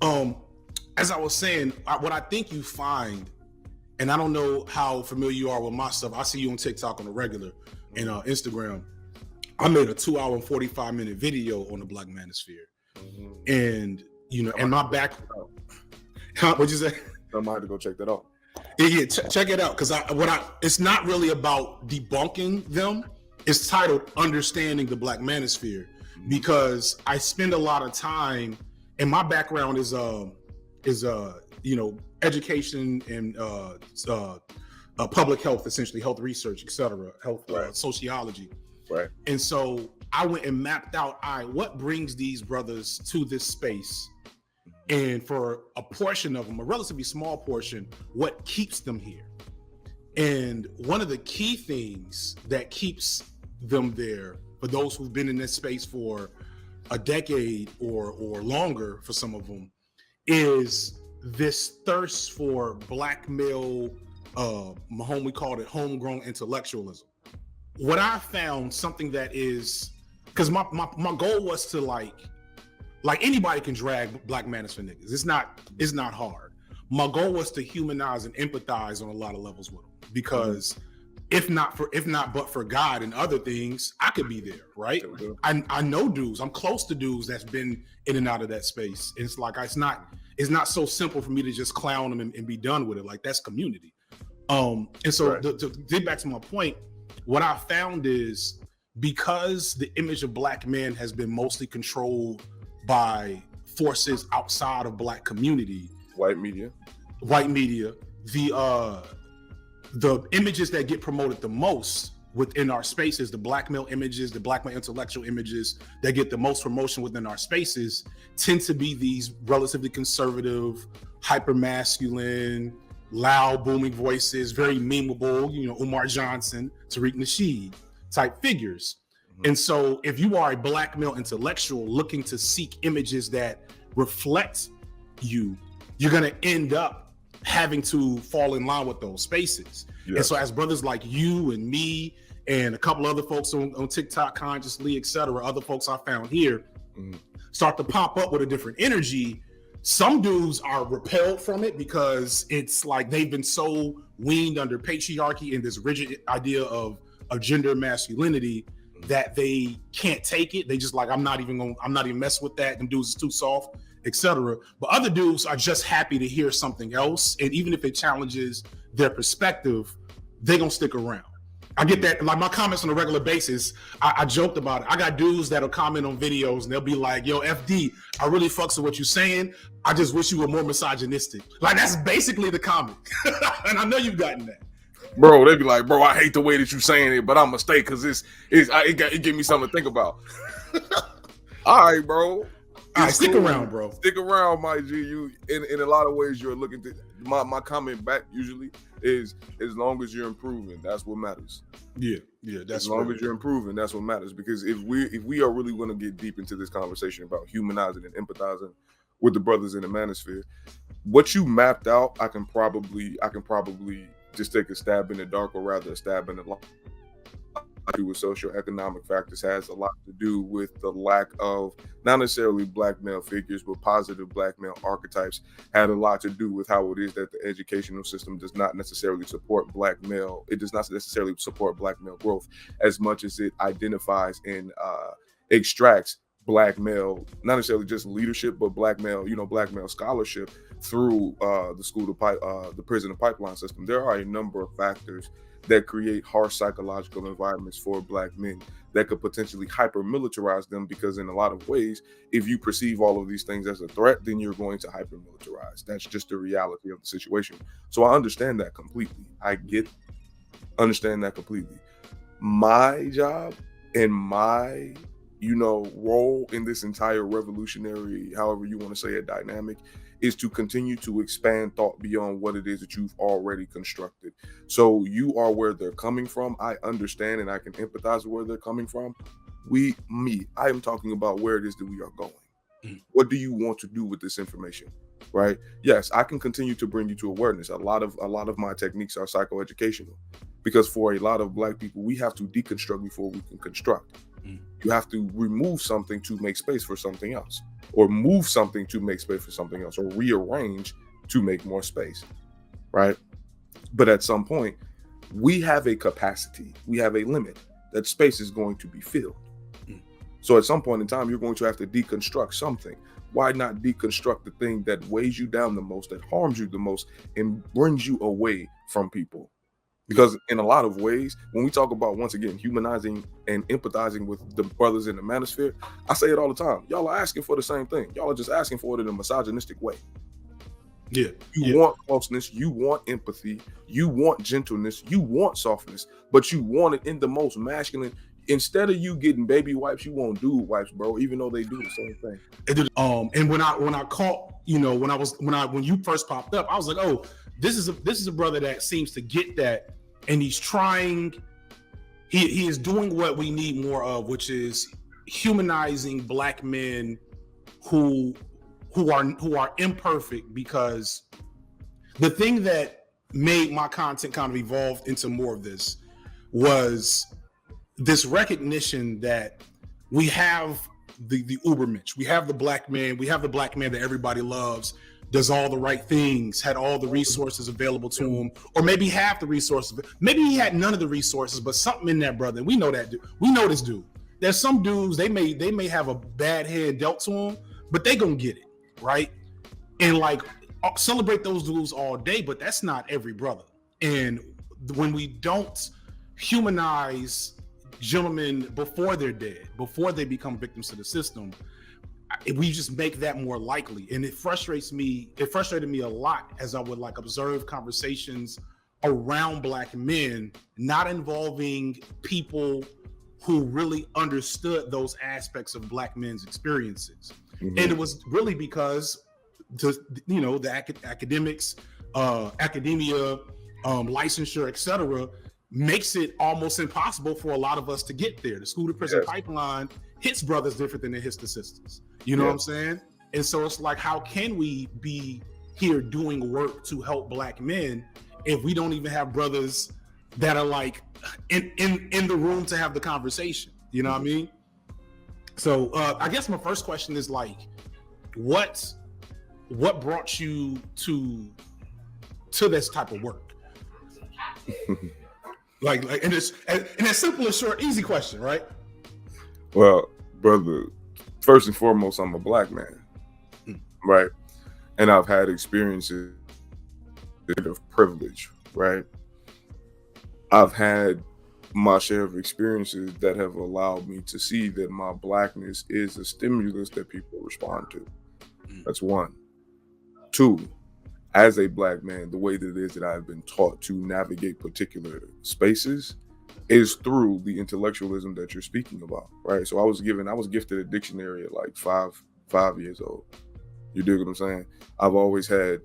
As I was saying, what I think you find, and I don't know how familiar you are with my stuff. I see you on TikTok on a regular and Instagram. I made a 2 hour and 45-minute video on the Black manosphere. And, and my back, what'd you say? I might have to go check that out. Yeah, check it out. Because it's not really about debunking them. It's titled Understanding the Black Manosphere, because I spend a lot of time, and my background is education and public health, essentially health research, etc., health sociology. Right. And so I went and mapped out, what brings these brothers to this space, and for a portion of them, a relatively small portion, what keeps them here. And one of the key things that keeps them there, for those who've been in this space for a decade or longer, for some of them, is this thirst for Black male, we called it homegrown intellectualism. What I found, something that is, because my goal was to like anybody can drag Black manosphere niggas. It's not hard. My goal was to humanize and empathize on a lot of levels with them, because if not but for God and other things, I could be there, right? I know dudes. I'm close to dudes that's been in and out of that space. And it's like it's not so simple for me to just clown them and be done with it. Like, that's community. And so to get back to my point, what I found is, because the image of Black men has been mostly controlled by forces outside of Black community, white media, the images that get promoted the most within our spaces, the Black male images, the Black male intellectual images that get the most promotion within our spaces, tend to be these relatively conservative, hyper masculine, loud, booming voices, very memeable, Umar Johnson, Tariq Nasheed type figures. And so if you are a Black male intellectual looking to seek images that reflect you, you're going to end up having to fall in line with those spaces. Yes. And so as brothers like you and me and a couple other folks on TikTok, Consciously, etc., other folks I found here, start to pop up with a different energy, some dudes are repelled from it, because it's like they've been so weaned under patriarchy and this rigid idea of gender masculinity that they can't take it. They just like, I'm not even messing with that. Them dudes is too soft, etc. But other dudes are just happy to hear something else. And even if it challenges their perspective, they gonna stick around. I get that. Like, my comments on a regular basis, I joked about it. I got dudes that'll comment on videos and they'll be like, yo, FD, I really fucks with what you're saying. I just wish you were more misogynistic. Like, that's basically the comment. And I know you've gotten that. Bro, they be like, bro, I hate the way that you're saying it, but I'm a stay because it give me something to think about. All right, bro. All right, stick around, bro. Stick around, my G. You in a lot of ways, you're looking to my comment back usually is, as long as you're improving, that's what matters. Yeah, that's as long as you're improving, that's what matters. Because if we are really going to get deep into this conversation about humanizing and empathizing with the brothers in the manosphere, what you mapped out, I can probably just take a stab in the dark, or rather a stab in the light. With socioeconomic factors has a lot to do with the lack of not necessarily Black male figures, but positive Black male archetypes. Had a lot to do with how it is that the educational system does not necessarily support Black male. It does not necessarily support Black male growth as much as it identifies and extracts Black male, not necessarily just leadership, but Black male, Black male scholarship through the prison and pipeline system. There are a number of factors that create harsh psychological environments for Black men that could potentially hyper-militarize them, because in a lot of ways, if you perceive all of these things as a threat, then you're going to hyper-militarize. That's just the reality of the situation. So I understand that completely. Understand that completely. My job and my, role in this entire revolutionary, however you want to say it, dynamic, is to continue to expand thought beyond what it is that you've already constructed. So you are where they're coming from. I understand and I can empathize with where they're coming from. I am talking about where it is that we are going. What do you want to do with this information? Right? Yes, I can continue to bring you to awareness. A lot of my techniques are psychoeducational, because for a lot of Black people, we have to deconstruct before we can construct. You have to remove something to make space for something else. or move something to make space for something else, or rearrange to make more space, right? But at some point, we have a capacity, we have a limit that space is going to be filled. So at some point in time, you're going to have to deconstruct something. Why not deconstruct the thing that weighs you down the most, that harms you the most, and brings you away from people? Because in a lot of ways, when we talk about, once again, humanizing and empathizing with the brothers in the manosphere, I say it all the time. Y'all are asking for the same thing. Y'all are just asking for it in a misogynistic way. Yeah. You want closeness, you want empathy, you want gentleness, you want softness, but you want it in the most masculine. Instead of you getting baby wipes, you want dude wipes, bro, even though they do the same thing. And when I caught, when you first popped up, I was like, oh, this is a brother that seems to get that, and he's trying. He is doing what we need more of, which is humanizing Black men who are imperfect. Because the thing that made my content kind of evolve into more of this was this recognition that we have the Ubermensch, we have the Black man, that everybody loves, does all the right things, had all the resources available to him, or maybe half the resources. Maybe he had none of the resources, but something in that brother. And we know that dude. We know this dude. There's some dudes, they may have a bad hand dealt to them, but they gonna get it, right? And like, celebrate those dudes all day, but that's not every brother. And when we don't humanize gentlemen before they're dead, before they become victims to the system, we just make that more likely. And it frustrated me a lot as I would like observe conversations around Black men not involving people who really understood those aspects of Black men's experiences. And it was really because the academics, academia, licensure, etc., makes it almost impossible for a lot of us to get there. The school to prison pipeline hits brothers different than it hits the sisters. You know what I'm saying? And so it's like, how can we be here doing work to help Black men if we don't even have brothers that are like in the room to have the conversation? You know what I mean? So I guess my first question is like, what brought you to this type of work? like and it's a simple and short, easy question, right? Well, brother, first and foremost, I'm a Black man, right? And I've had experiences of privilege, right? I've had my share of experiences that have allowed me to see that my Blackness is a stimulus that people respond to. That's one. Two, as a Black man, the way that it is that I've been taught to navigate particular spaces is through the intellectualism that you're speaking about, right? So I was gifted a dictionary at like five years old. You dig what I'm saying? I've always had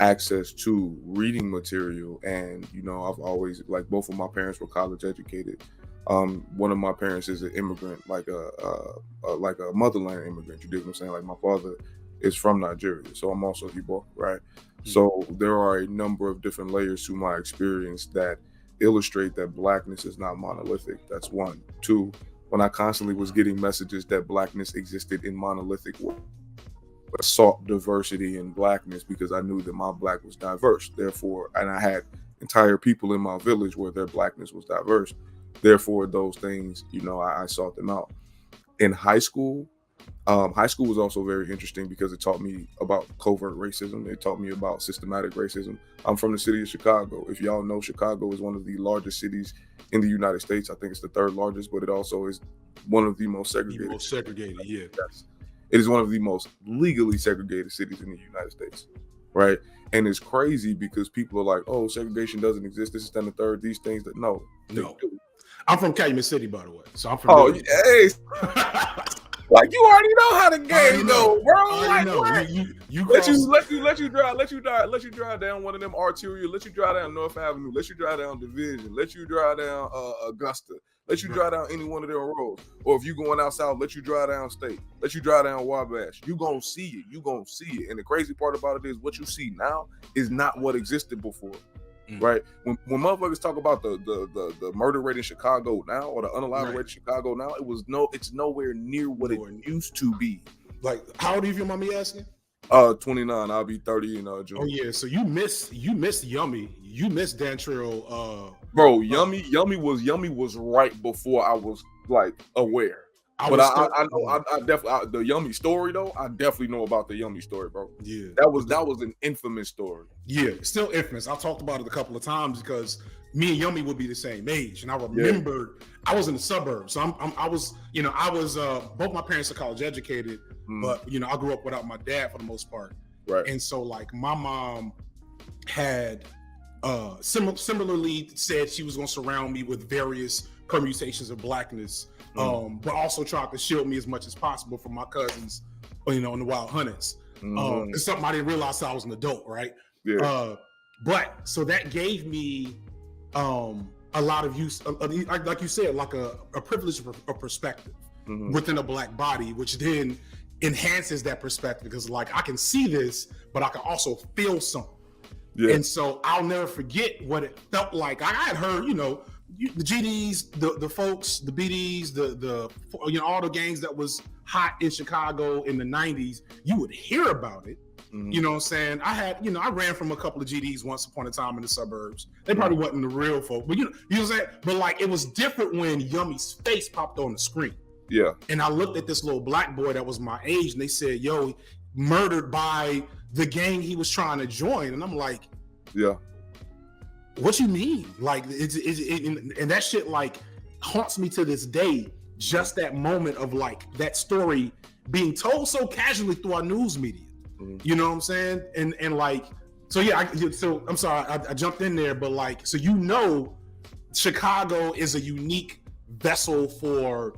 access to reading material, and I've always, like, both of my parents were college educated. One of my parents is an immigrant, like a motherland immigrant. You dig what I'm saying? Like, my father is from Nigeria, so I'm also Igbo, right? So there are a number of different layers to my experience that illustrate that Blackness is not monolithic. That's one. Two, when I constantly was getting messages that Blackness existed in monolithic ways, I sought diversity in Blackness because I knew that my Black was diverse. Therefore, and I had entire people in my village where their Blackness was diverse. Therefore, those things, I sought them out. In high school was also very interesting because it taught me about covert racism. It taught me about systematic racism. I'm from the city of Chicago. If y'all know, Chicago is one of the largest cities in the United States. I think it's the third largest, but it also is one of the most segregated. Most segregated, yeah. Yes. It is one of the most legally segregated cities in the United States, right? And it's crazy because people are like, oh, segregation doesn't exist. This is then the third, these things that no. I'm from Calumet City, by the way. So I'm from hey. Like, you already know how the game go, bro. Like, what? Let you drive down one of them arterial. Let you drive down North Avenue. Let you drive down Division. Let you drive down Augusta. Let you drive down any one of them roads. Or if you going out south, let you drive down State. Let you drive down Wabash. You gonna see it. You gonna see it. And the crazy part about it is what you see now is not what existed before. Right? When motherfuckers talk about the murder rate in Chicago now, or the unalive rate in Chicago now, it's nowhere near what it used to be. Like, how old are you, if you mind me asking? 29. I'll be 30 in June. Oh yeah, so you missed Yummy. You missed Dantrell. Bro, Yummy was right before I was like aware. I definitely the Yummy story though. I definitely know about the Yummy story, bro. Yeah, that was an infamous story. Yeah, still infamous. I talked about it a couple of times because me and Yummy would be the same age, and I remembered I was in the suburbs, so I was both my parents are college educated, but I grew up without my dad for the most part, right? And so like my mom had similarly said she was going to surround me with various permutations of blackness. But also tried to shield me as much as possible from my cousins, in the Wild Hunters. It's something I didn't realize till I was an adult, right? Yeah. But so that gave me a lot of use, like you said, like a privilege of perspective within a black body, which then enhances that perspective because like I can see this, but I can also feel something. Yeah. And so I'll never forget what it felt like. I had heard, the GDs, the folks, the BDs, the all the gangs that was hot in Chicago in the 90s, you would hear about it. You know what I'm saying? I had, I ran from a couple of GDs once upon a time in the suburbs. They probably wasn't the real folk, but you know what I'm saying? But like it was different when Yummy's face popped on the screen. Yeah. And I looked at this little black boy that was my age and they said, yo, murdered by the gang he was trying to join. And I'm like, yeah. What you mean? Like, and that shit like haunts me to this day. Just that moment of like that story being told so casually through our news media. You know what I'm saying? And like, so yeah. So I'm sorry, I jumped in there, but like, so Chicago is a unique vessel for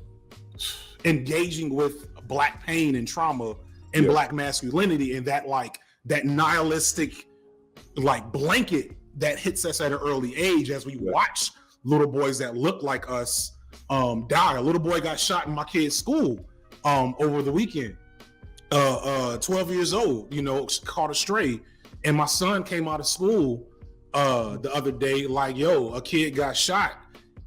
engaging with black pain and trauma and black masculinity, and that like that nihilistic like blanket that hits us at an early age as we watch little boys that look like us die. A little boy got shot in my kid's school over the weekend. 12 years old, caught a stray. And my son came out of school the other day like, yo, a kid got shot.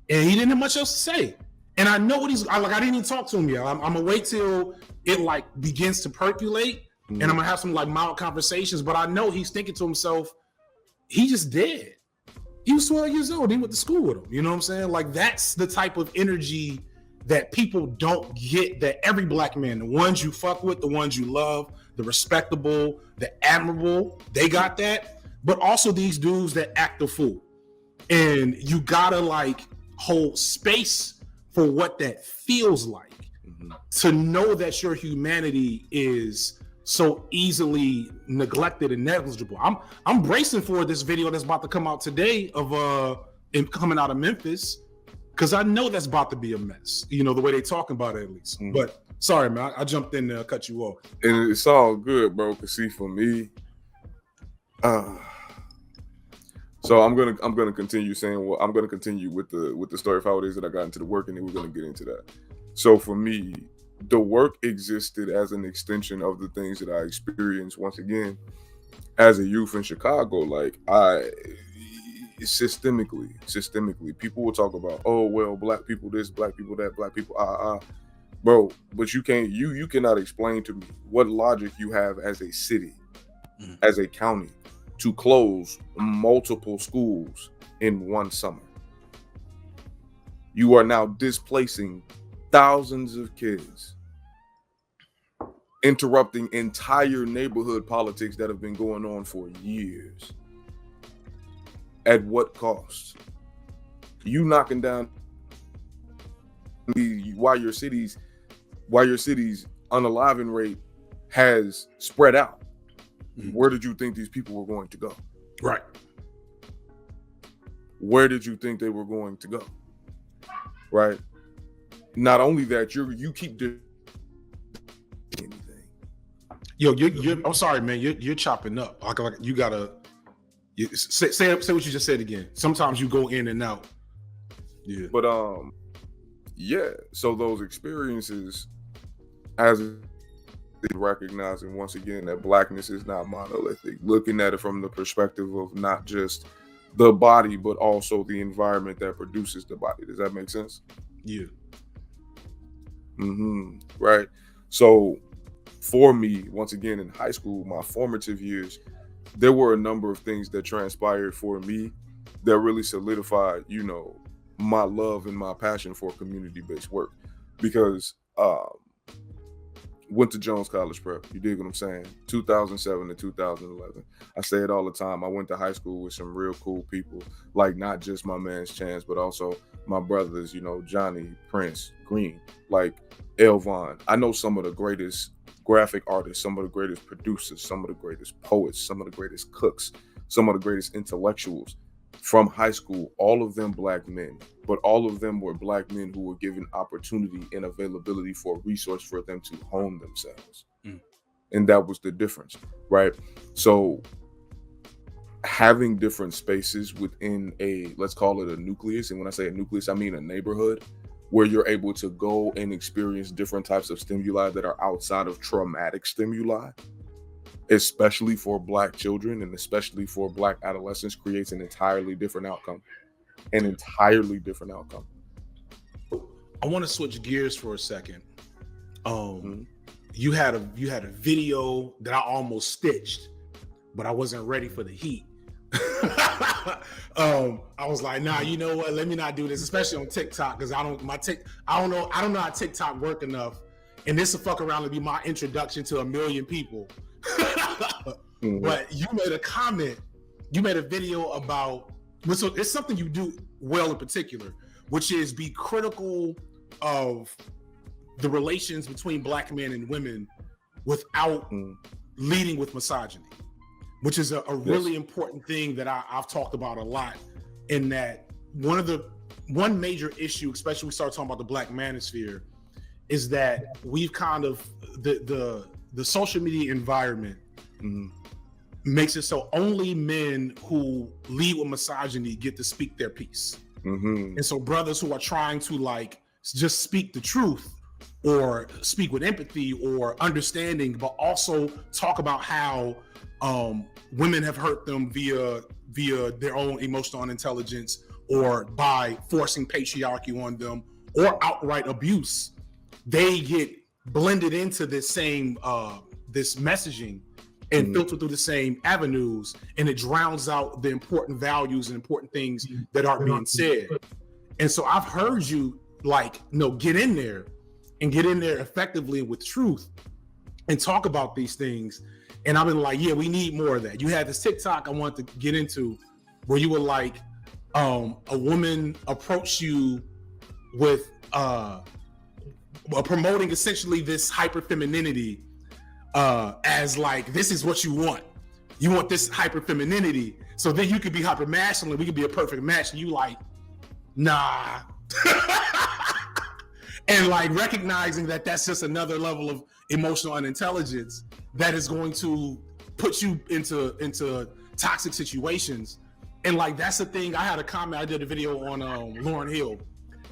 And he didn't have much else to say. And I know what I didn't even talk to him yet. I'm gonna wait till it like begins to percolate and I'm gonna have some like mild conversations, but I know he's thinking to himself, he just dead. He was 12 years old. He went to school with him. You know what I'm saying? Like that's the type of energy that people don't get, that every black man, the ones you fuck with, the ones you love, the respectable, the admirable, they got that. But also these dudes that act a fool. And you gotta like hold space for what that feels like to know that your humanity is so easily neglected and negligible. I'm bracing for this video that's about to come out today of coming out of Memphis, because I know that's about to be a mess. The way they talking about it at least. But sorry, man, I jumped in there, cut you off. And it's all good, bro. Cause see, for me, so I'm gonna continue saying I'm gonna continue with the story of how it is that I got into the work, and then we're gonna get into that. So for me, the work existed as an extension of the things that I experienced once again as a youth in Chicago. Like systemically, people will talk about, oh well, black people this, black people that, black people bro. But you cannot explain to me what logic you have as a city, as a county, to close multiple schools in one summer. You are now displacing thousands of kids, interrupting entire neighborhood politics that have been going on for years. At what cost? You knocking down while your city's unaliving rate has spread out. Where did you think these people were going to go? Right. Where did you think they were going to go? Right. Not only that, you keep doing anything. Yo, you're I'm sorry, man. You're chopping up. Like you gotta say what you just said again. Sometimes you go in and out. Yeah. But yeah. So those experiences, as recognizing once again that blackness is not monolithic, looking at it from the perspective of not just the body, but also the environment that produces the body. Does that make sense? Yeah. Right. So for me, once again, in high school, my formative years, there were a number of things that transpired for me that really solidified, you know, my love and my passion for community-based work. Because went to Jones College Prep, you dig what I'm saying? 2007 to 2011. I say it all the time. I went to high school with some real cool people, like not just my man's Chance, but also my brothers, you know, Johnny, Prince, Green, like Elvon. I know some of the greatest graphic artists, some of the greatest producers, some of the greatest poets, some of the greatest cooks, some of the greatest intellectuals from high school, all of them Black men, but all of them were Black men who were given opportunity and availability for a resource for them to hone themselves. And that was the difference, right? So having different spaces within a, let's call it a nucleus, and when I say a nucleus, I mean a neighborhood, where you're able to go and experience different types of stimuli that are outside of traumatic stimuli, especially for Black children and especially for Black adolescents, creates an entirely different outcome. An entirely different outcome. I want to switch gears for a second. You had a video that I almost stitched, but I wasn't ready for the heat. I was like, nah, you know what? Let me not do this, especially on TikTok, because I don't know how TikTok work enough. And this will fuck around to be my introduction to 1 million people. But you made a comment, you made a video about, so it's something you do well in particular, which is be critical of the relations between Black men and women without leading with misogyny, which is a really important thing that I've talked about a lot. In that one major issue, especially when we start talking about the Black manosphere, is that we've kind of the social media environment makes it so only men who lead with misogyny get to speak their piece. And so brothers who are trying to like just speak the truth or speak with empathy or understanding, but also talk about how women have hurt them via their own emotional unintelligence or by forcing patriarchy on them or outright abuse, they get blended into this same this messaging and filtered through the same avenues, and it drowns out the important values and important things that aren't being said. And so I've heard you like, get in there effectively with truth and talk about these things. And I've been like, yeah, we need more of that. You had this TikTok I wanted to get into where you were like, a woman approached you with promoting essentially this hyper femininity as like, this is what you want. You want this hyper femininity. So then you could be hyper masculine. We could be a perfect match. And you like, nah. And like recognizing that that's just another level of emotional unintelligence that is going to put you into toxic situations. And like, that's the thing. I had a comment, I did a video on Lauryn Hill.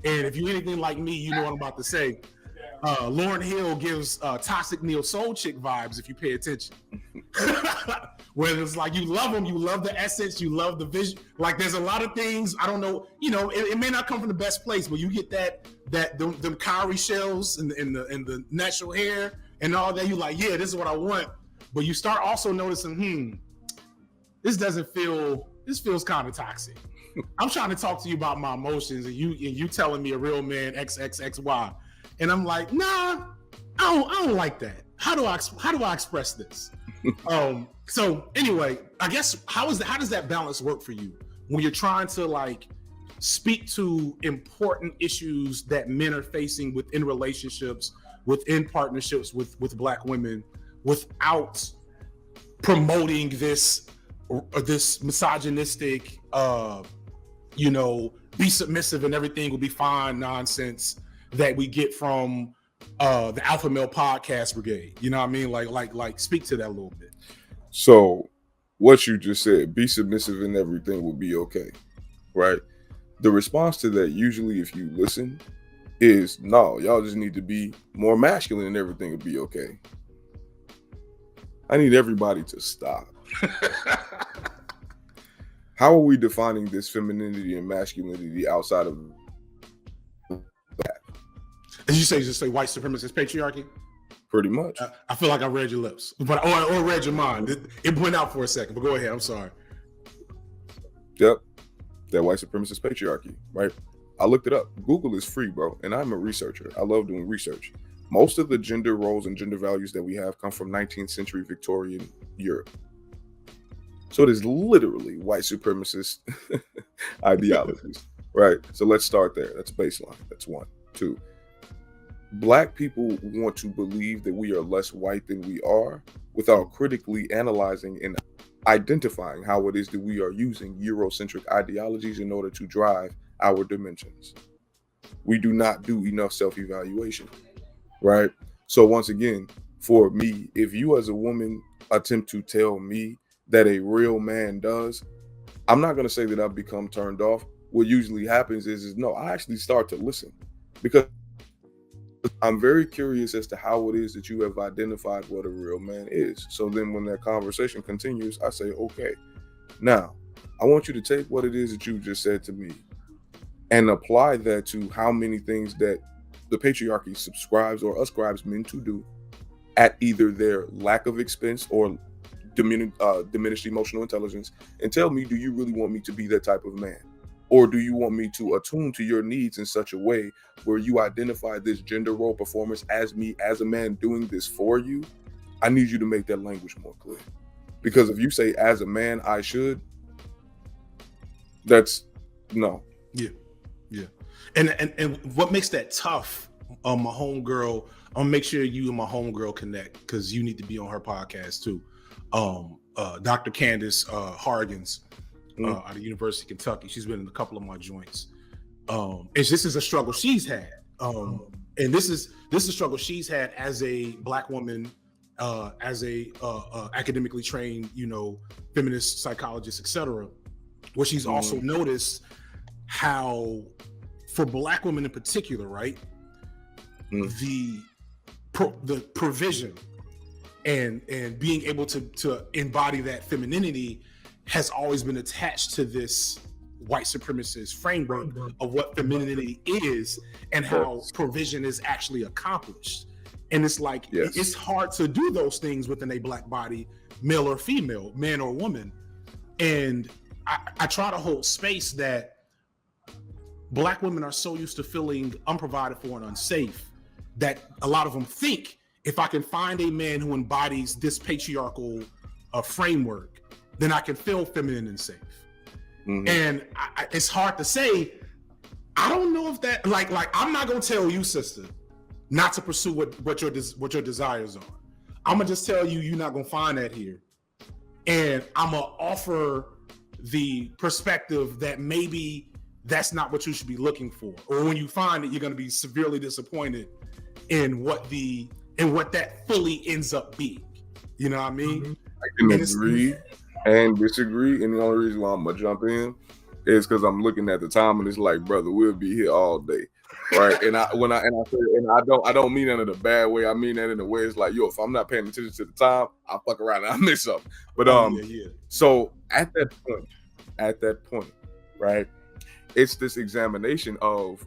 And if you're anything like me, you know what I'm about to say. Lauryn Hill gives toxic neo soul chick vibes if you pay attention. Where it's like, you love them, you love the essence, you love the vision. Like, there's a lot of things, I don't know, it may not come from the best place, but you get them cowrie shells and the natural hair and all that. You like, yeah, this is what I want. But you start also noticing, this feels kind of toxic. I'm trying to talk to you about my emotions, and you telling me a real man XXXY. And I'm like, nah, I don't like that. How do I express this? So anyway, I guess how does that balance work for you when you're trying to like speak to important issues that men are facing within relationships, within partnerships with Black women, without promoting this misogynistic, be submissive and everything will be fine nonsense that we get from the Alpha Male Podcast Brigade. You know what I mean? Like speak to that a little bit. So what you just said, be submissive and everything will be okay, right? The response to that, usually if you listen, is no, y'all just need to be more masculine and everything will be okay. I need everybody to stop. How are we defining this femininity and masculinity outside of that? Did you just say white supremacist patriarchy? Pretty much. I feel like I read your lips, but or read your mind. It went out for a second, but go ahead. I'm sorry. Yep. That white supremacist patriarchy, right? I looked it up. Google is free, bro. And I'm a researcher. I love doing research. Most of the gender roles and gender values that we have come from 19th century Victorian Europe. So it is literally white supremacist ideologies, right? So let's start there. That's baseline. That's 1. 2. Black people want to believe that we are less white than we are without critically analyzing and identifying how it is that we are using Eurocentric ideologies in order to drive our dimensions. We do not do enough self-evaluation, right? So once again, for me, if you as a woman attempt to tell me that a real man does, I'm not going to say that I've become turned off. What usually happens is no, I actually start to listen because I'm very curious as to how it is that you have identified what a real man is. So then when that conversation continues, I say, okay, now I want you to take what it is that you just said to me and apply that to how many things that the patriarchy subscribes or ascribes men to do at either their lack of expense or diminished emotional intelligence, and tell me, do you really want me to be that type of man? Or do you want me to attune to your needs in such a way where you identify this gender role performance as me, as a man doing this for you? I need you to make that language more clear. Because if you say, as a man, I should, that's no. Yeah. And what makes that tough, my homegirl, I'll make sure you and my homegirl connect because you need to be on her podcast too. Dr. Candace Hargens out of University of Kentucky. She's been in a couple of my joints. And this is a struggle she's had. And this is a struggle she's had as a Black woman, as a academically trained, feminist psychologist, etc. Where she's also noticed how, for Black women in particular, right, the provision and being able to embody that femininity has always been attached to this white supremacist framework of what femininity is and how provision is actually accomplished. And it's like, it's hard to do those things within a Black body, male or female, man or woman. And I try to hold space that Black women are so used to feeling unprovided for and unsafe that a lot of them think, if I can find a man who embodies this patriarchal framework, then I can feel feminine and safe. And it's hard to say. I don't know if that, like I'm not gonna tell you, sister, not to pursue what your desires are. I'm gonna just tell you, you're not gonna find that here. And I'm gonna offer the perspective that maybe that's not what you should be looking for, or when you find it, you're gonna be severely disappointed in what that fully ends up being. You know what I mean? I can agree and disagree, and the only reason why I'm gonna jump in is because I'm looking at the time and it's like, brother, we'll be here all day, right? And I don't mean that in a bad way. I mean that in a way it's like, yo, if I'm not paying attention to the time, I'll fuck around and I miss something. But so at that point, right? It's this examination of,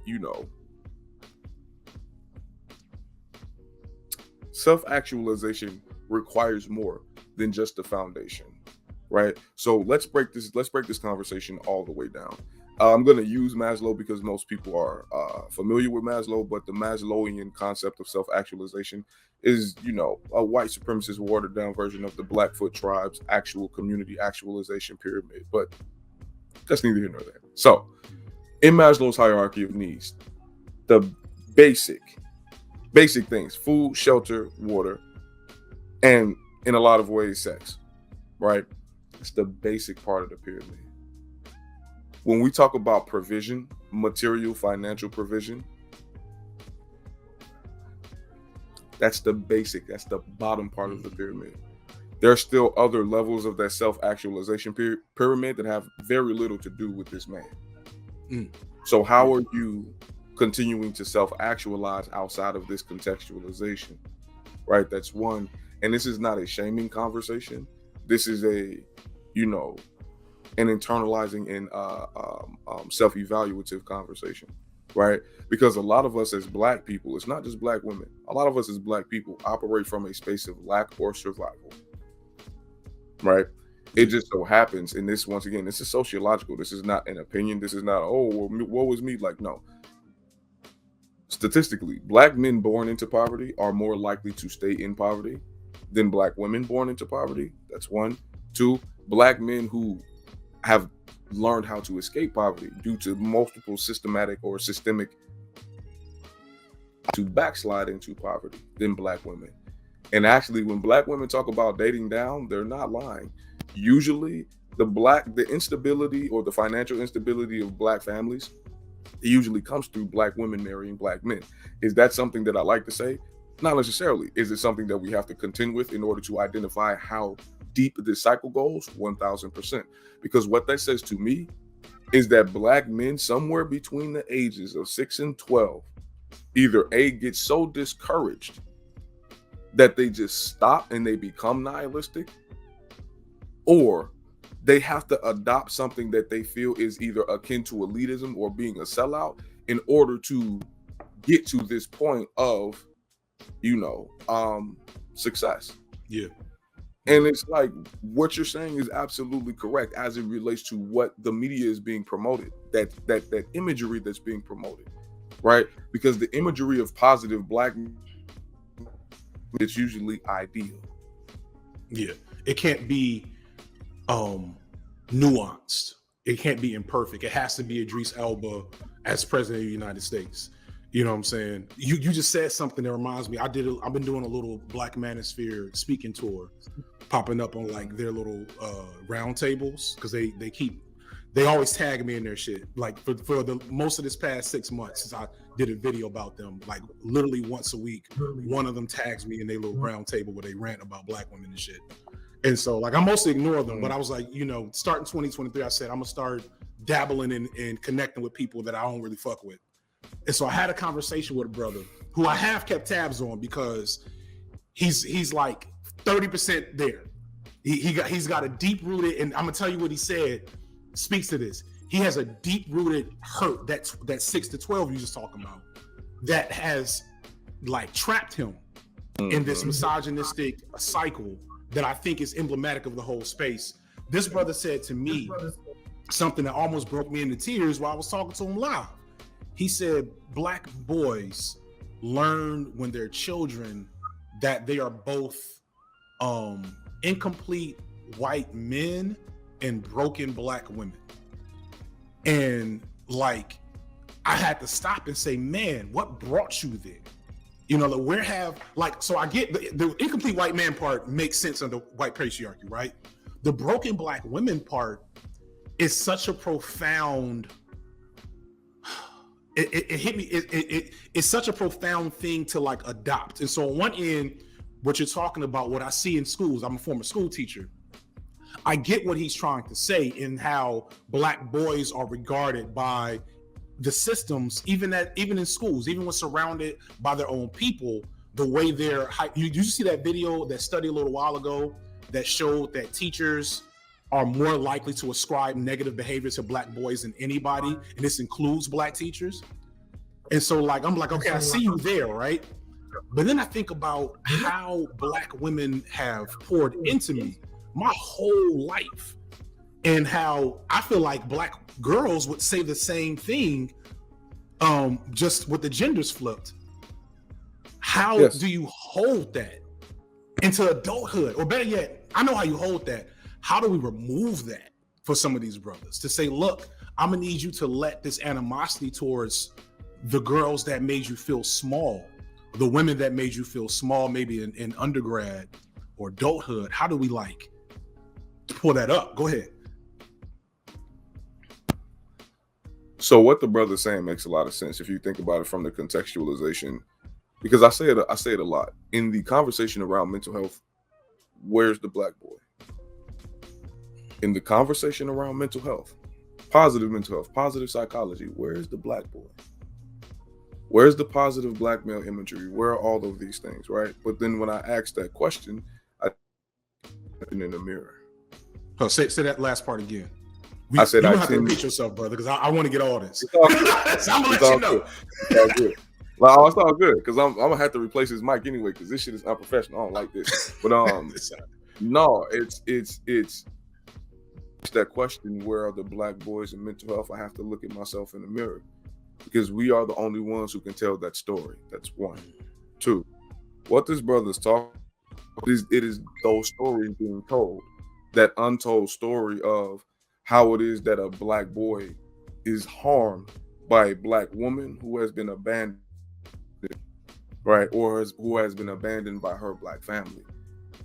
self-actualization requires more than just the foundation, right? So let's break this conversation all the way down. I'm going to use Maslow because most people are familiar with Maslow, but the Maslowian concept of self-actualization is, a white supremacist watered down version of the Blackfoot tribe's actual community actualization pyramid. But that's neither here nor there. So in Maslow's hierarchy of needs, the basic things, food, shelter, water, and in a lot of ways, sex, right? It's the basic part of the pyramid. When we talk about provision, material, financial provision, that's the basic, that's the bottom part of the pyramid. There are still other levels of that self-actualization pyramid that have very little to do with this man. So how are you continuing to self-actualize outside of this contextualization, right? That's one. And this is not a shaming conversation. This is an internalizing and self-evaluative conversation. right? Because a lot of us as Black people, it's not just Black women, a lot of us as Black people operate from a space of lack or survival, right? It just so happens, and this, once again, this is sociological. This is not an opinion. This is not, oh, well, what was me? Like, no. Statistically, Black men born into poverty are more likely to stay in poverty than Black women born into poverty. That's one. Two, Black men who have learned how to escape poverty due to multiple systematic or systemic to backslide into poverty than Black women. And actually, when Black women talk about dating down, they're not lying. Usually, the instability or the financial instability of Black families, it usually comes through Black women marrying Black men. Is that something that I like to say? Not necessarily. Is it something that we have to contend with in order to identify how deep this cycle goes? 1000%. Because what that says to me is that Black men somewhere between the ages of 6 and 12 either A, get so discouraged that they just stop and they become nihilistic, or they have to adopt something that they feel is either akin to elitism or being a sellout in order to get to this point of, success. Yeah. And it's like, what you're saying is absolutely correct as it relates to what the media is being promoted, that imagery that's being promoted, right? Because the imagery of positive Black is usually ideal. Yeah. It can't be nuanced. It can't be imperfect. It has to be Idris Elba as president of the United States. You know what I'm saying? You just said something that reminds me. I've been doing a little Black Manosphere speaking tour, popping up on like their little round tables, because they always tag me in their shit. Like for the most of this past 6 months since I did a video about them, like literally once a week, one of them tags me in their little round table where they rant about Black women and shit. And so like I mostly ignore them, but I was like, starting 2023, I said I'm gonna start dabbling in connecting with people that I don't really fuck with. And so I had a conversation with a brother who I have kept tabs on because he's like 30% there. He's got a deep rooted, and I'm gonna tell you what he said speaks to this. He has a deep rooted hurt that 6 to 12 you just talking about that has like trapped him in this misogynistic cycle that I think is emblematic of the whole space. This brother said to me something that almost broke me into tears while I was talking to him live. He said, Black boys learn when they're children that they are both incomplete white men and broken Black women. And like, I had to stop and say, man, what brought you there? So I get the incomplete white man part makes sense under white patriarchy, right? The broken Black women part is such a profound, it hit me, it's such a profound thing to like adopt. And so on one end, what you're talking about, what I see in schools, I'm a former school teacher. I get what he's trying to say in how Black boys are regarded by the systems, even in schools, even when surrounded by their own people, the way they're, you see that video, that study a little while ago that showed that teachers are more likely to ascribe negative behavior to Black boys than anybody, and this includes Black teachers. And so like, I'm like, okay, I see you there, right? But then I think about how Black women have poured into me my whole life, and how I feel like Black girls would say the same thing, just with the genders flipped. How do you hold that into adulthood? Or better yet, I know how you hold that. How do we remove that for some of these brothers to say, look, I'm gonna need you to let this animosity towards the girls that made you feel small, the women that made you feel small, maybe in undergrad or adulthood, how do we like pull that up? Go ahead. So what the brother's saying makes a lot of sense if you think about it from the contextualization, because I say it a lot in the conversation around mental health. Where's the Black boy? In the conversation around mental health, positive psychology, where's the Black boy? Where's the positive Black male imagery? Where are all of these things, right? But then when I ask that question, I in the mirror. Oh, say that last part again. I said you I don't have to tend. repeat yourself, brother, because I want to get all this. It's all good. So I'm gonna It's let all you know. good. It's all good. Like, oh, it's all good because I'm gonna have to replace his mic anyway because this shit is unprofessional. I don't like this. But no, it's that question, where are the black boys in mental health? I have to look at myself in the mirror because we are the only ones who can tell that story. That's one. Two, what this brother's talking is, it is those stories being told, that untold story of how it is that a black boy is harmed by a black woman who has been abandoned, right, or who has been abandoned by her black family,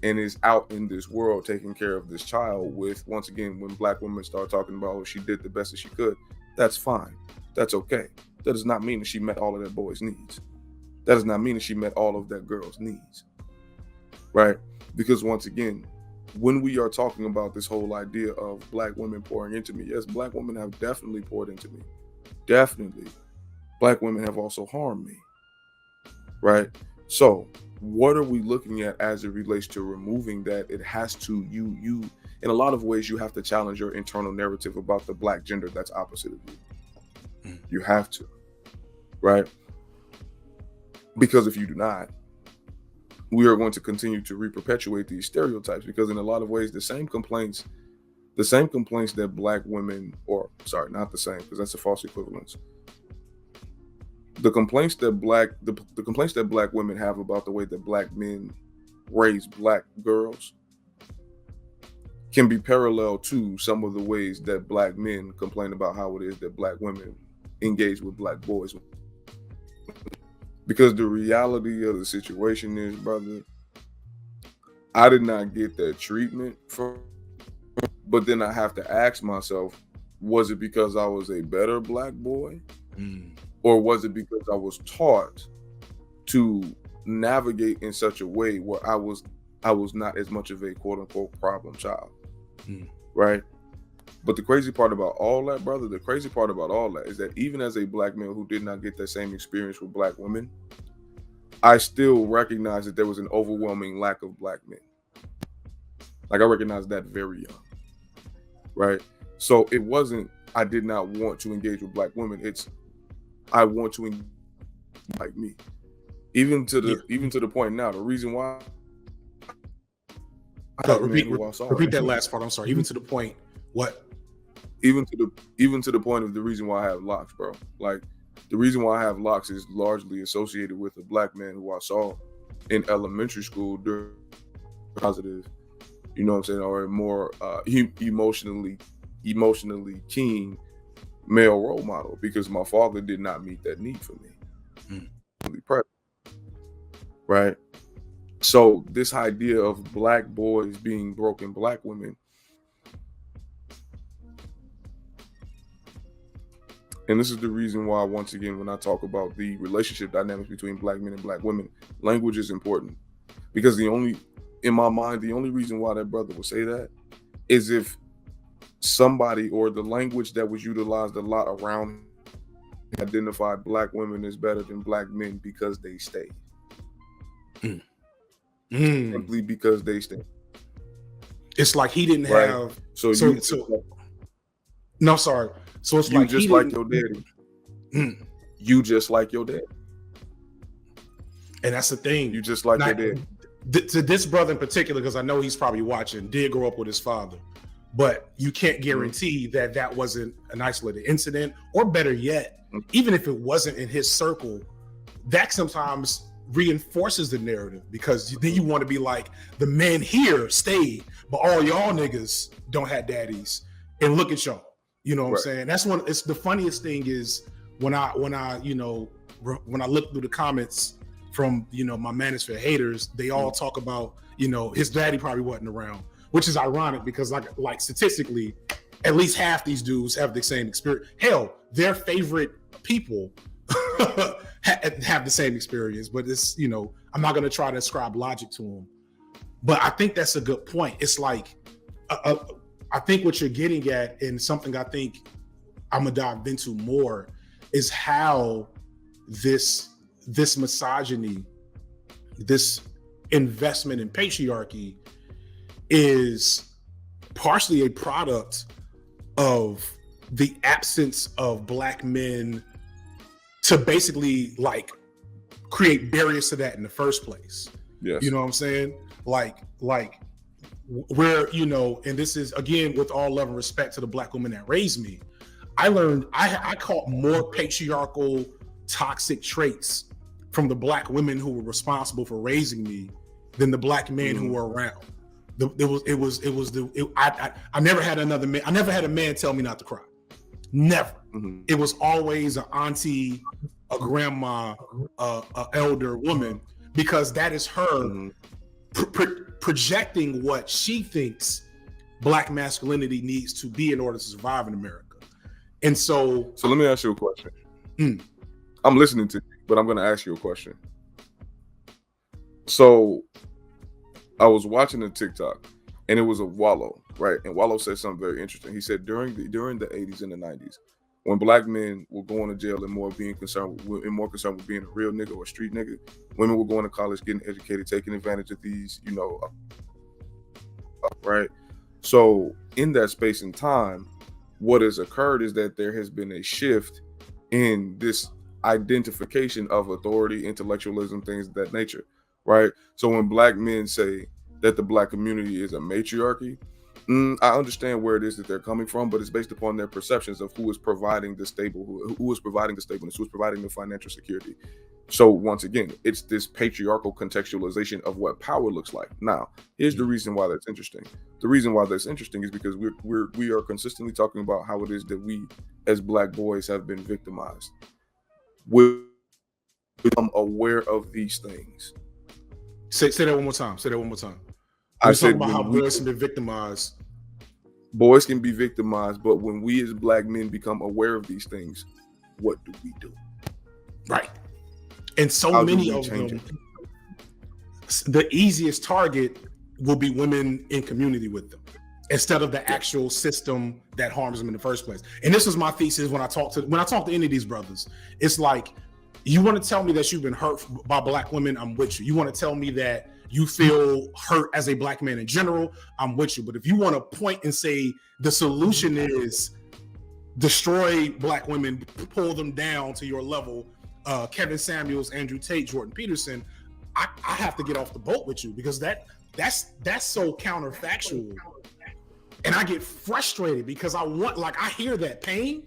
and is out in this world taking care of this child with, once again, when black women start talking about, oh, she did the best that she could, that's fine. That's okay. That does not mean that she met all of that boy's needs. That does not mean that she met all of that girl's needs, right? Because once again, when we are talking about this whole idea of black women pouring into me, yes, black women have definitely poured into me. Definitely. Black women have also harmed me, right? So what are we looking at as it relates to removing that? It has to, you in a lot of ways, you have to challenge your internal narrative about the black gender that's opposite of you. You have to, right? Because if you do not, we are going to continue to re-perpetuate these stereotypes, because in a lot of ways, the same complaints that black women, or sorry, not the same, because that's a false equivalence. The complaints that black women have about the way that black men raise black girls can be parallel to some of the ways that black men complain about how it is that black women engage with black boys. Because the reality of the situation is, brother, I did not get that treatment but then I have to ask myself, was it because I was a better black boy? Or was it because I was taught to navigate in such a way where I was not as much of a quote unquote problem child? Right? But the crazy part about all that, brother, is that even as a black man who did not get that same experience with black women, I still recognize that there was an overwhelming lack of black men. Like, I recognized that very young, right? So it wasn't, I did not want to engage with black women. It's, I want to engage like me. Even to the point now, the reason why. Repeat that last part. I'm sorry. Even to the point, what? Even to the point of the reason why I have locks, bro. Like, the reason why I have locks is largely associated with a black man who I saw in elementary school during positive, you know what I'm saying, or a more emotionally keen male role model, because my father did not meet that need for me. Right? So this idea of black boys being broken black women, and this is the reason why, once again, when I talk about the relationship dynamics between black men and black women, language is important. Because in my mind, the only reason why that brother would say that is if somebody, or the language that was utilized a lot around, identified black women as better than black men because they stayed. Simply because they stayed. It's like he didn't have. So no, sorry. So it's like just like your daddy. You just like your dad. And that's the thing. You just like your dad. To this brother in particular, because I know he's probably watching, did grow up with his father. But you can't guarantee that wasn't an isolated incident, or better yet, even if it wasn't in his circle, that sometimes reinforces the narrative, because then you want to be like, the men here stayed, but all y'all niggas don't have daddies, and look at y'all. You know what I'm saying? That's one. It's the funniest thing is when I look through the comments from my manosphere haters, they all talk about his daddy probably wasn't around, which is ironic because like statistically, at least half these dudes have the same experience. Hell, their favorite people have the same experience, but it's I'm not going to try to ascribe logic to them. But I think that's a good point. It's like I think what you're getting at, and something I think I'm gonna dive into more, is how this misogyny, this investment in patriarchy, is partially a product of the absence of Black men to basically like create barriers to that in the first place. Yes. You know what I'm saying? Like where, you know, and this is again with all love and respect to the Black woman that raised me, I learned I caught more patriarchal toxic traits from the Black women who were responsible for raising me than the Black men who were around. I never had another man. I never had a man tell me not to cry. Never. It was always an auntie, a grandma, a elder woman, because that is her projecting what she thinks Black masculinity needs to be in order to survive in America. And so let me ask you a question. I'm listening to you, but I'm going to ask you a question. So I was watching a TikTok, and it was a Wallow, right? And Wallow said something very interesting. He said during the 80s and the 90s, when Black men were going to jail and more concerned with being a real nigga or a street nigga, women were going to college, getting educated, taking advantage of these, you know, right? So in that space and time, what has occurred is that there has been a shift in this identification of authority, intellectualism, things of that nature, right? So when Black men say that the Black community is a matriarchy, I understand where it is that they're coming from, but it's based upon their perceptions of who is providing the stable, who is providing the stableness, who is providing the financial security. So once again, it's this patriarchal contextualization of what power looks like. Now, here's the reason why that's interesting. The reason why that's interesting is because we are consistently talking about how it is that we as Black boys have been victimized. We become aware of these things. Say that one more time. Say that one more time. I said about how boys have been victimized. Boys can be victimized, but when we as Black men become aware of these things, what do we do? Right. And so many of them, the easiest target will be women in community with them, instead of the actual system that harms them in the first place. And this was my thesis when I talk to any of these brothers. It's like, you want to tell me that you've been hurt by Black women, I'm with you. You want to tell me that you feel hurt as a Black man in general, I'm with you. But if you want to point and say the solution is destroy Black women, pull them down to your level, Kevin Samuels, Andrew Tate, Jordan Peterson, I have to get off the boat with you, because that's so counterfactual. And I get frustrated because I hear that pain,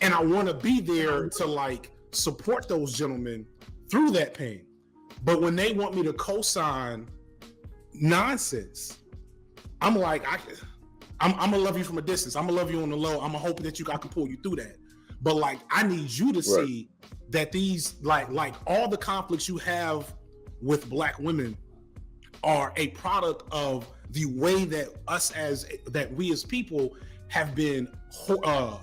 and I want to be there to like support those gentlemen through that pain. But when they want me to co-sign nonsense, I'm like, I'm gonna love you from a distance. I'm gonna love you on the low. I'm gonna hope that I can pull you through that. But like, I need you to see that these like all the conflicts you have with Black women are a product of the way that we as people have been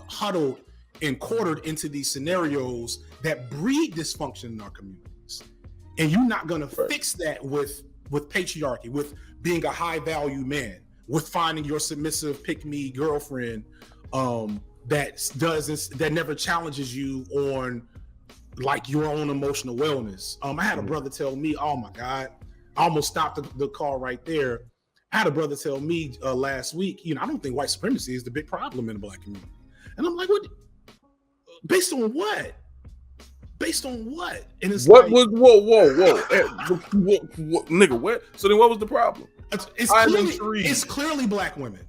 huddled and quartered into these scenarios that breed dysfunction in our communities. And you're not gonna fix that with patriarchy, with being a high value man, with finding your submissive pick-me girlfriend that never challenges you on like your own emotional wellness. I had a brother tell me, oh my God, I almost stopped the call right there. I had a brother tell me last week, I don't think white supremacy is the big problem in the Black community. And I'm like, what? Based on what? Based on what? And it's what like, was what, nigga? What? So then, what was the problem? It's clearly Black women.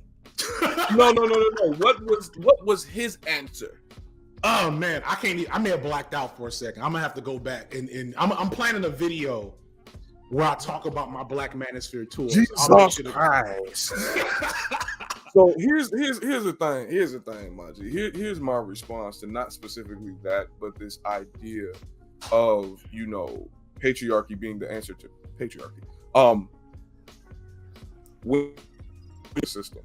No. What was his answer? Oh man, I may have blacked out for a second. I'm gonna have to go back and I'm planning a video where I talk about my Black manosphere tour. Jesus Christ. So here's the thing. Here's the thing, Maji. Here's my response to not specifically that, but this idea of patriarchy being the answer to patriarchy. With the system,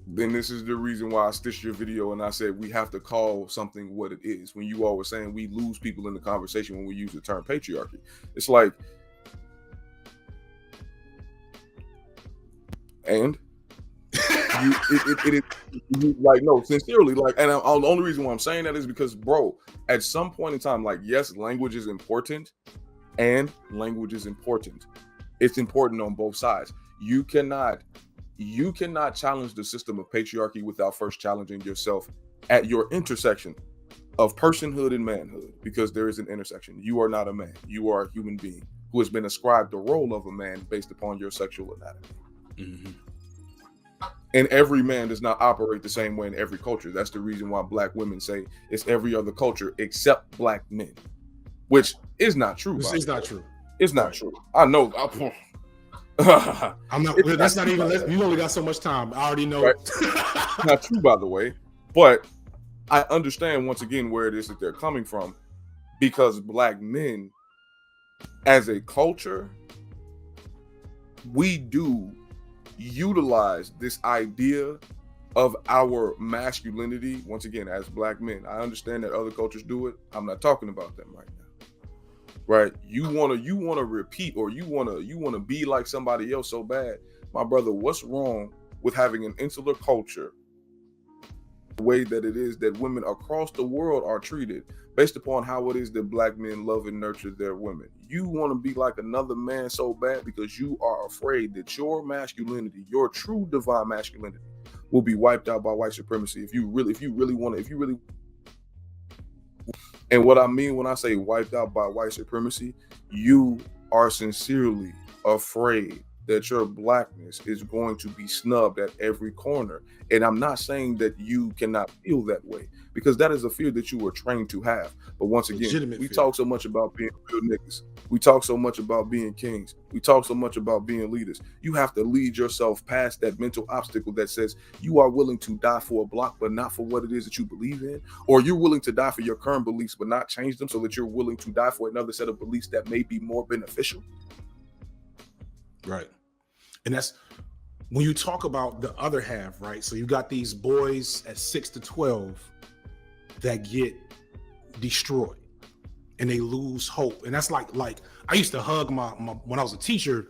then this is the reason why I stitched your video and I said we have to call something what it is. When you all were saying we lose people in the conversation when we use the term patriarchy, it's like, and it is like, no, sincerely, like, and the only reason why I'm saying that is because, bro, at some point in time, like, yes, language is important, and language is important. It's important on both sides. You cannot you cannot challenge the system of patriarchy without first challenging yourself at your intersection of personhood and manhood, because there is an intersection. You are not a man. You are a human being who has been ascribed the role of a man based upon your sexual anatomy. Mm-hmm. And every man does not operate the same way in every culture. That's the reason why black women say it's every other culture except black men, which is not true. It's not true. It's not true. I know. I'm not. That's not even. You only got so much time. I already know. Right? Not true, by the way. But I understand once again where it is that they're coming from, because black men, as a culture, we do utilize this idea of our masculinity once again as black men. I understand that other cultures do it. I'm not talking about them right now. Right? You want to repeat, or you want to be like somebody else so bad. My brother, what's wrong with having an insular culture, the way that it is that women across the world are treated based upon how it is that black men love and nurture their women? You want to be like another man so bad because you are afraid that your masculinity, your true divine masculinity, will be wiped out by white supremacy. If you really want to. And what I mean when I say wiped out by white supremacy, you are sincerely afraid that your blackness is going to be snubbed at every corner. And I'm not saying that you cannot feel that way, because that is a fear that you were trained to have. But once again, we talk so much about being real niggas. We talk so much about being kings. We talk so much about being leaders. You have to lead yourself past that mental obstacle that says you are willing to die for a block, but not for what it is that you believe in. Or you're willing to die for your current beliefs, but not change them, so that you're willing to die for another set of beliefs that may be more beneficial. Right. And that's when you talk about the other half, right? So you got these boys at 6 to 12 that get destroyed and they lose hope. And that's like I used to hug my when I was a teacher,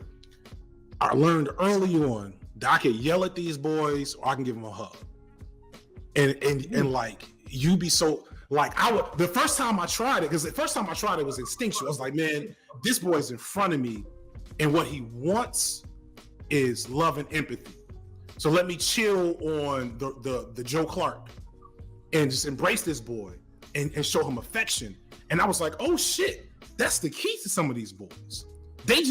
I learned early on that I could yell at these boys or I can give them a hug. And like, you be so, like, the first time I tried it, because the first time I tried it was instinctual. I was like, man, this boy's in front of me and what he wants is love and empathy. So let me chill on the Joe Clark and just embrace this boy and show him affection. And I was like, oh shit, that's the key to some of these boys. They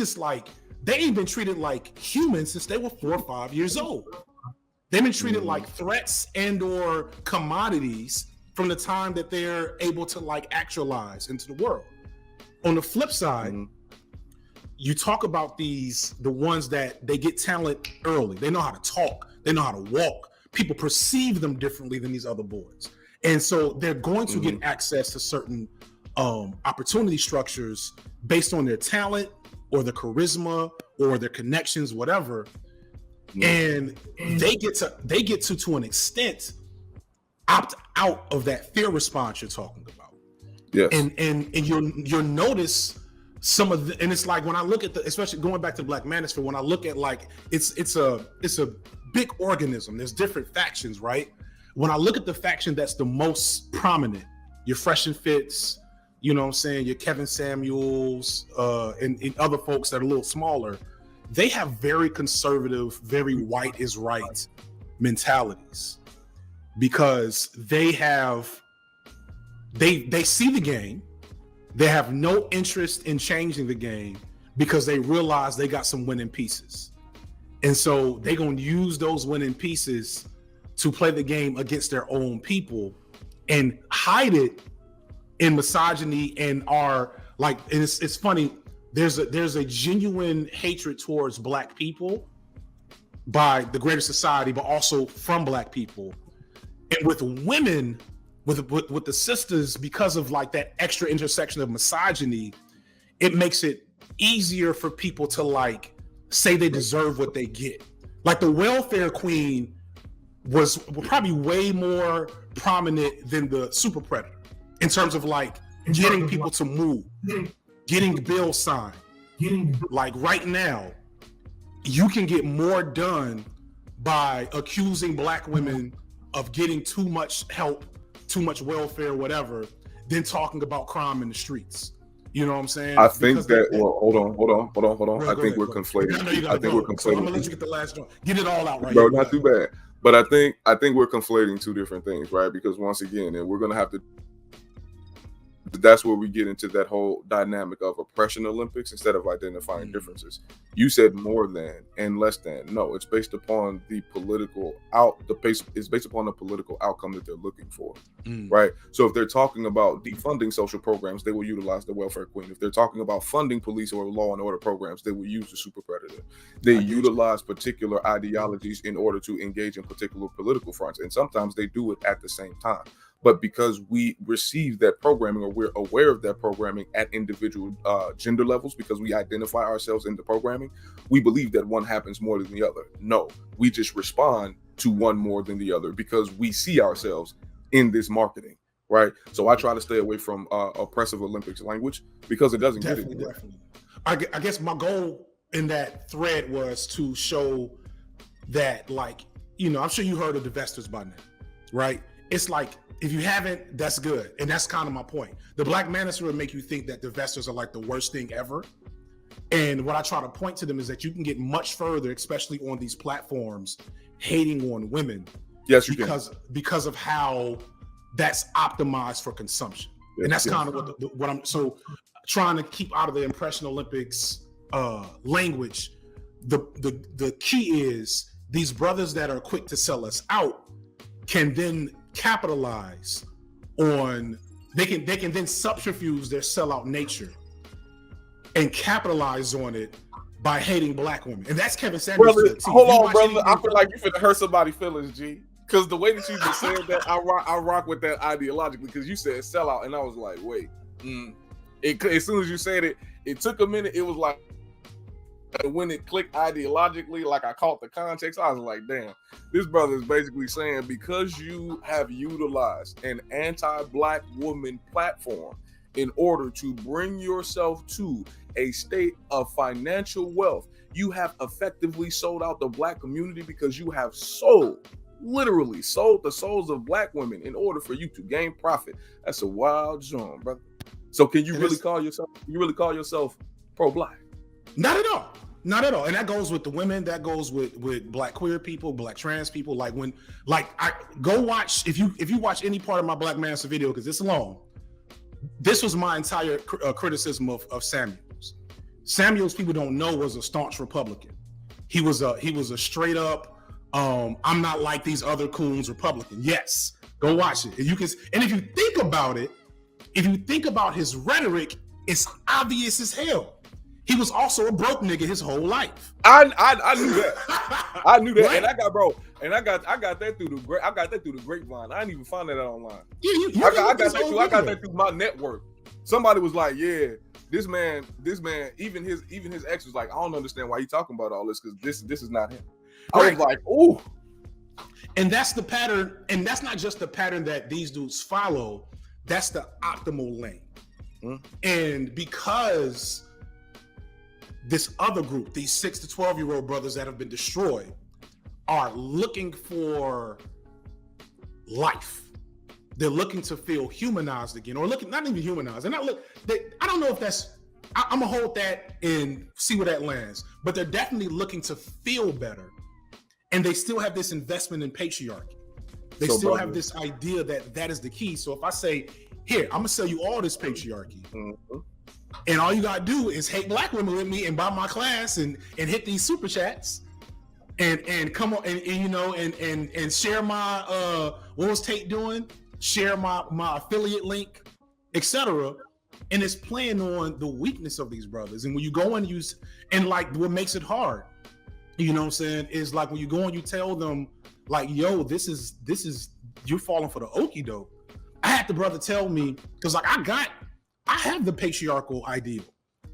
ain't been treated like humans since they were 4 or 5 years old. They've been treated like threats and or commodities from the time that they're able to like actualize into the world. On the flip side, you talk about the ones that they get talent early. They know how to talk. They know how to walk. People perceive them differently than these other boys. And so they're going to get access to certain opportunity structures based on their talent or their charisma or their connections, whatever. And they get to an extent opt out of that fear response you're talking about. Yes. And you'll notice some of the, and it's like when I look at especially going back to Black Manosphere, when I look at like it's a big organism. There's different factions, right? When I look at the faction that's the most prominent, your Fresh and Fits, you know what I'm saying, your Kevin Samuels, and other folks that are a little smaller, they have very conservative, very white is right mentalities, because they see the game. They have no interest in changing the game because they realize they got some winning pieces. And so they're going to use those winning pieces to play the game against their own people and hide it in misogyny and are like, and it's funny, there's a genuine hatred towards Black people by the greater society, but also from Black people. And with women, with the sisters, because of like that extra intersection of misogyny, it makes it easier for people to like say they deserve what they get. Like the welfare queen was probably way more prominent than the super predator in terms of like getting people to move, getting bills signed. Like right now, you can get more done by accusing Black women of getting too much help, too much welfare, whatever, than talking about crime in the streets. You know what I'm saying? I think that. Well, hold on. Bro, I think we're conflating. I know you I gotta think go. we're So I'm conflating. gonna let you get the last one. Get it all out right Bro, here. not too bad. But I think we're conflating two different things, right? Because once again, and we're gonna have to. That's where we get into that whole dynamic of oppression Olympics instead of identifying differences. You said more than and less than. No, it's based upon the political it's based upon the political outcome that they're looking for. Right? So if they're talking about defunding social programs, they will utilize the welfare queen. If they're talking about funding police or law and order programs, they will use the super predator. They utilize particular ideologies in order to engage in particular political fronts. And sometimes they do it at the same time. But because we receive that programming or we're aware of that programming at individual gender levels, because we identify ourselves in the programming, we believe that one happens more than the other. No, we just respond to one more than the other because we see ourselves in this marketing, right? So I try to stay away from oppressive Olympics language because it doesn't get it. Definitely. I guess my goal in that thread was to show that, like, you know, I'm sure you heard of divestors by now, right? It's like, if you haven't, that's good. And that's kind of my point. The Black manosphere will make you think that divestors are like the worst thing ever. And what I try to point to them is that you can get much further, especially on these platforms, hating on women. Yes, you because of how that's optimized for consumption. Yes, and that's kind of what I'm trying to keep out of the Impression Olympics language. The key is these brothers that are quick to sell us out can then capitalize on, they can then subterfuge their sellout nature and capitalize on it by hating Black women. And that's Kevin Samuels. Brother, hold on, brother. I feel like you finna hurt somebody's feelings, G. Because the way that you just said that, I rock with that ideologically. Because you said sellout, and I was like, wait. As soon as you said it, it took a minute. It was like, when it clicked ideologically, like I caught the context, I was like, damn, this brother is basically saying because you have utilized an anti-Black woman platform in order to bring yourself to a state of financial wealth, you have effectively sold out the Black community because you have literally sold the souls of Black women in order for you to gain profit. That's a wild joint, brother. So can you really call yourself pro-Black? Not at all. Not at all. And that goes with the women, that goes with Black queer people, Black trans people. Like I go watch, if you watch any part of my Black Manosphere video, because it's long, this was my entire criticism of Samuels. Samuels, people don't know, was a staunch Republican. He was a straight up, I'm not like these other coons Republican. Yes, go watch it. And if you think about it, if you think about his rhetoric, it's obvious as hell. He was also a broke nigga his whole life. I knew that. I knew that, right? And I got that through the grapevine. I didn't even find that out online. Yeah, I got that through my network. Somebody was like, "Yeah, this man, even his ex was like, I don't understand why you talking about all this because this is not him." I was like, "Ooh." And that's the pattern, and that's not just the pattern that these dudes follow. That's the optimal lane. And because this other group, these 6 to 12-year-old brothers that have been destroyed, are looking for life. They're looking to feel humanized again, or not even humanized. I don't know if that's, I'm gonna hold that and see where that lands, but they're definitely looking to feel better. And they still have this investment in patriarchy. They still have this idea that is the key. So if I say, here, I'm gonna sell you all this patriarchy, and all you gotta do is hate Black women with me and buy my class and hit these super chats and come on and share my what was Tate doing? Share my affiliate link, etc. And it's playing on the weakness of these brothers. And when you go and use, and like what makes it hard, you know what I'm saying, is like when you go and you tell them like, yo, this is you're falling for the okie doke. I had the brother tell me, because like I have the patriarchal ideal.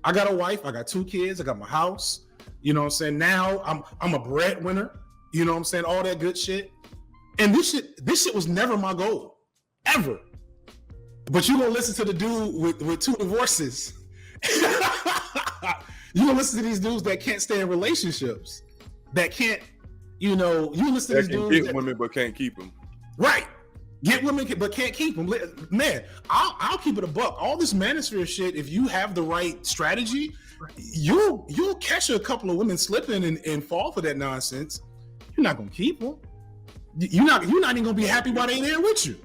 I got a wife, I got 2 kids, I got my house, you know what I'm saying? Now I'm a breadwinner, you know what I'm saying? All that good shit. And this shit was never my goal, ever. But you gonna listen to the dude with 2 divorces. You gonna listen to these dudes that can't stay in relationships, that can't, you listen to these dudes that get women but can't keep them. Right. Get women, but can't keep them. Man, I'll keep it a buck. All this manosphere shit, if you have the right strategy, you'll catch a couple of women slipping and fall for that nonsense. You're not gonna keep them. You're not even gonna be happy while they there with you.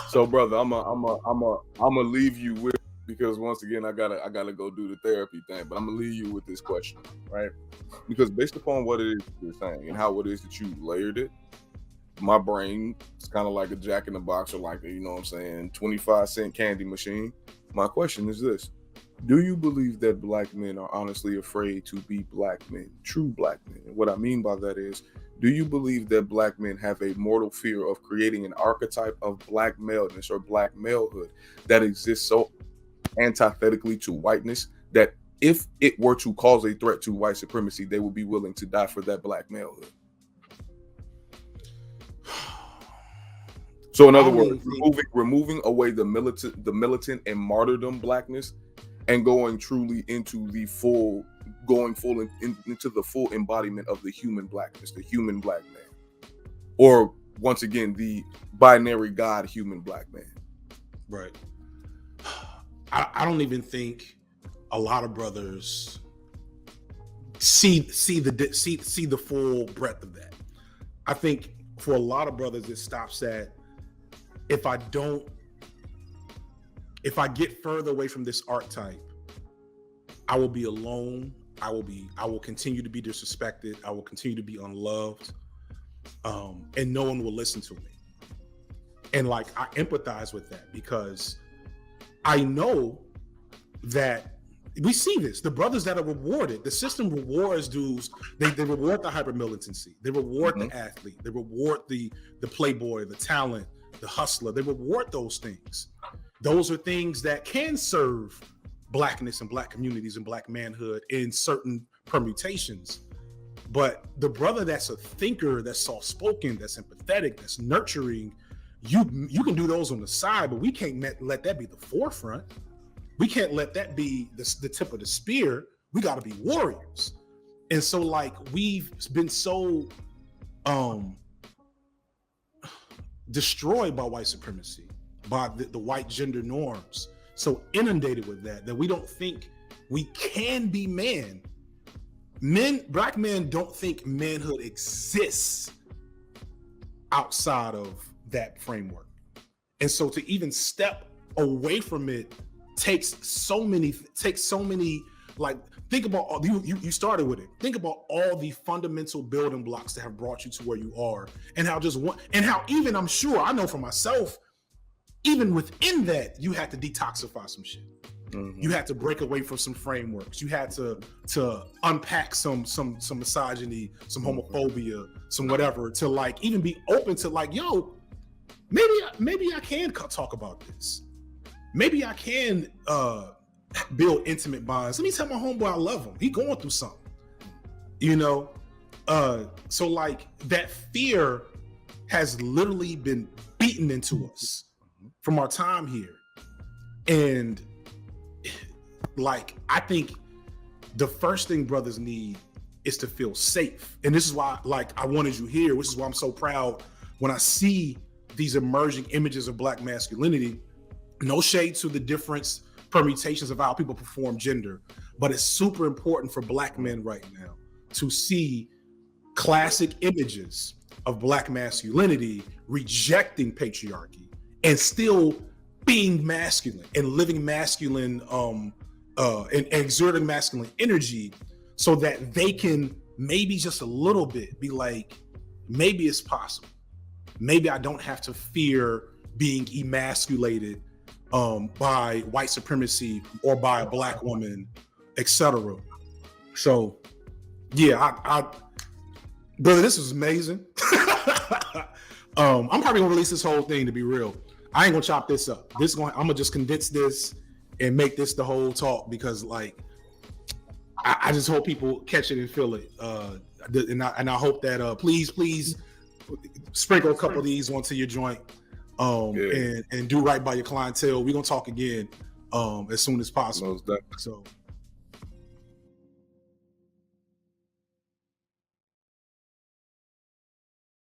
So, brother, I'm gonna leave you with, because once again I gotta go do the therapy thing, but I'm gonna leave you with this question, right? Because based upon what it is you're saying and how it is that you layered it, my brain is kind of like a Jack in the Box, or like a, you know what I'm saying, 25-cent candy machine. My question is this: do you believe that black men are honestly afraid to be black men, true black men? And what I mean by that is, do you believe that black men have a mortal fear of creating an archetype of black maleness or black malehood that exists so antithetically to whiteness that if it were to cause a threat to white supremacy, they would be willing to die for that black malehood? So in other words, removing away the militant and martyrdom blackness, and going truly into the full into the full embodiment of the human blackness, the human black man, or once again the binary God human black man. Right. I don't even think a lot of brothers see the full breadth of that. I think for a lot of brothers it stops at, if I get further away from this archetype, I will be alone. I will continue to be disrespected. I will continue to be unloved. And no one will listen to me. And like, I empathize with that, because I know that we see this. The brothers that are rewarded, the system rewards dudes. They reward the hyper militancy. They reward the athlete. They reward the playboy, the talent, the hustler. They reward those things. Those are things that can serve blackness and black communities and black manhood in certain permutations. But the brother that's a thinker, that's soft-spoken, that's empathetic, that's nurturing, you can do those on the side, but we can't let that be the forefront. We can't let that be the tip of the spear. We got to be warriors. And so, like, we've been so destroyed by white supremacy, by the white gender norms, so inundated with that we don't think we can be men. Black men don't think manhood exists outside of that framework. And so to even step away from it takes so many, like, think about all, you started with it. Think about all the fundamental building blocks that have brought you to where you are, and how even, I'm sure, I know for myself, even within that, you had to detoxify some shit. Mm-hmm. You had to break away from some frameworks. You had to unpack some misogyny, some homophobia, some whatever, to like even be open to like, yo, maybe I can talk about this. Maybe I can build intimate bonds. Let me tell my homeboy I love him. He going through something, you know? So like that fear has literally been beaten into us from our time here. And like, I think the first thing brothers need is to feel safe. And this is why, like, I wanted you here, which is why I'm so proud when I see these emerging images of black masculinity. No shade to the different permutations of how people perform gender, but it's super important for black men right now to see classic images of black masculinity rejecting patriarchy and still being masculine and living masculine and exerting masculine energy, so that they can maybe just a little bit be like, maybe it's possible. Maybe I don't have to fear being emasculated by white supremacy or by a black woman, etc. So yeah, I brother, this was amazing. I'm probably gonna release this whole thing, to be real. I ain't gonna chop this up. I'm gonna just condense this and make this the whole talk, because like I just hope people catch it and feel it. And I hope that please sprinkle a couple of these onto your joint, and do right by your clientele. We're gonna talk again as soon as possible. So